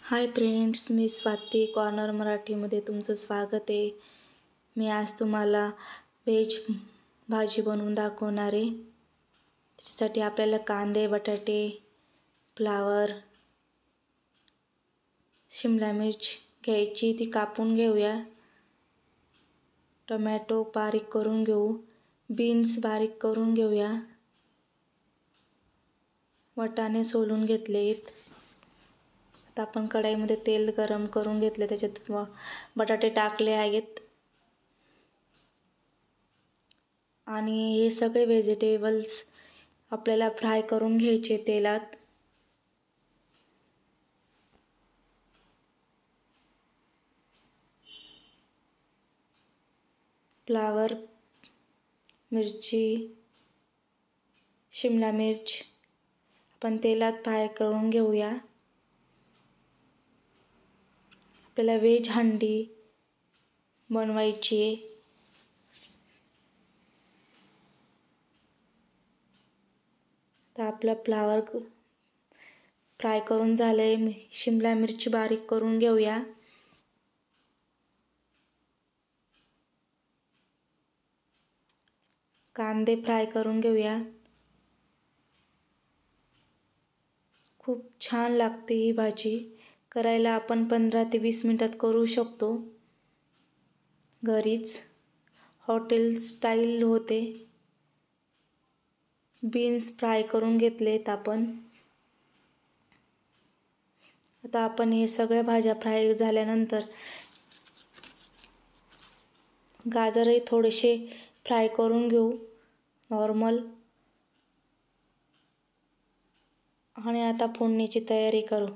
Hi friends, मी Swati corner मराठीमध्ये तुमचं स्वागत आहे. मी आज तुम्हाला व्हेज भाजी बनवून दाखवणार आहे. त्याच्यासाठी आपल्याला कांदे, बटाटे, फ्लावर, शिमला मिर्च घ्यायची, ती कापून घेऊया. टोमॅटो बारीक करून घेऊ, बीन्स बारीक करून घेऊया, वाटाणे सोलून घेतलेत. आता आपण कढईमध्ये तेल गरम करून घेतले, त्याच्यात बटाटे टाकले आहेत आणि हे सगळे व्हेजिटेबल्स आपल्याला फ्राय करून घ्यायचे तेलात. फ्लावर, मिरची, शिमला मिर्च आपण तेलात फ्राय करून घेऊया. आपल्याला व्हेज हंडी बनवायची आहे. तर आपला फ्लावर फ्राय करून झाले. शिमला मिरची बारीक करून घेऊया. कांदे फ्राय करून घेऊया. खूप छान लागते ही भाजी करायला. आपण 15 ते 20 मिनिटात करू शकतो घरीच. हॉटेल स्टाईल होते. बीन्स फ्राय करून घेतलेत आपण. आता आपण हे सगळ्या भाज्या फ्राय झाल्यानंतर गाजरही थोडेसे फ्राय करून घेऊ नॉर्मल. आणि आता फोडणीची तयारी करू.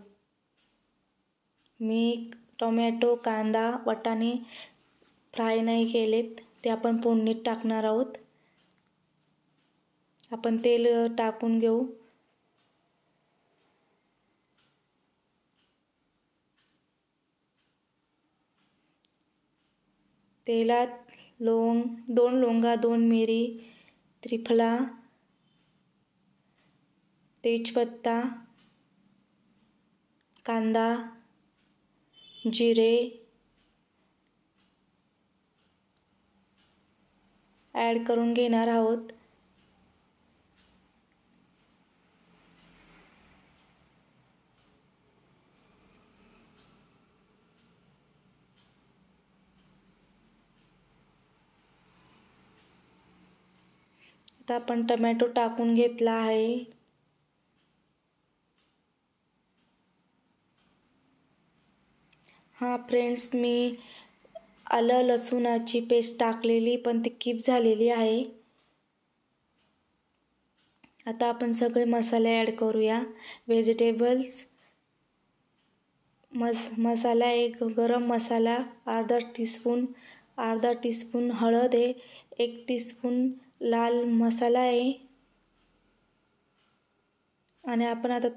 मी टोमॅटो, कांदा, वाटाणे फ्राय नाही केलेत, ते आपण फोडणीत टाकणार आहोत. आपण तेल टाकून घेऊ. तेलात दोन लवंगा, 2 मिरी, त्रिफला, तेजपत्ता, कांदा, जिरे ॲड करून घेणार आहोत. आता आपण टोमॅटो टाकून घेतला आहे. फ्रेंड्स, मी आलं लसूणाची पेस्ट टाकलेली, पण ती कीप झालेली आहे. आता आपण सगळे मसाले ॲड करूया. व्हेजिटेबल्स मसाला, एक गरम मसाला, अर्धा टीस्पून हळद आहे, 1 टीस्पून लाल मसाला आहे. आणि आपण आता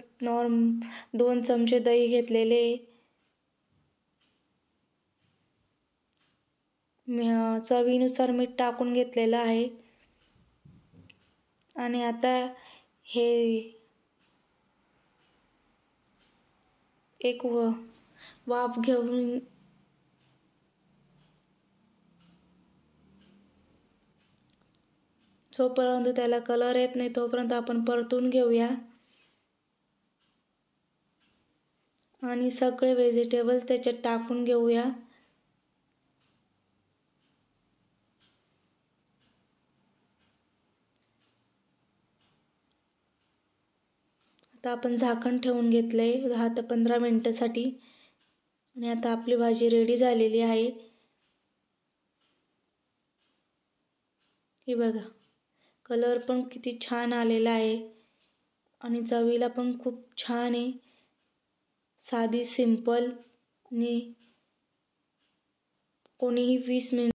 2 चमचे दही घेतलेले. चवीनुसार मीठ टाकून घेतलेलं आहे. आणि आता हे एक वाफ घेऊन जोपर्यंत त्याला कलर येत नाही तोपर्यंत आपण परतून घेऊया. आणि सगळे व्हेजिटेबल्स त्याच्यात टाकून घेऊया. आता आपण झाकण ठेवून घेतले 10 ते 15 मिनिटासाठी. आणि आता आपली भाजी रेडी झालेली आहे. हे बघा, कलर पण किती छान आलेला आहे आणि चवीला पण खूप छान आहे. साधी, सिंपल आणि कोणीही 20 मिनिट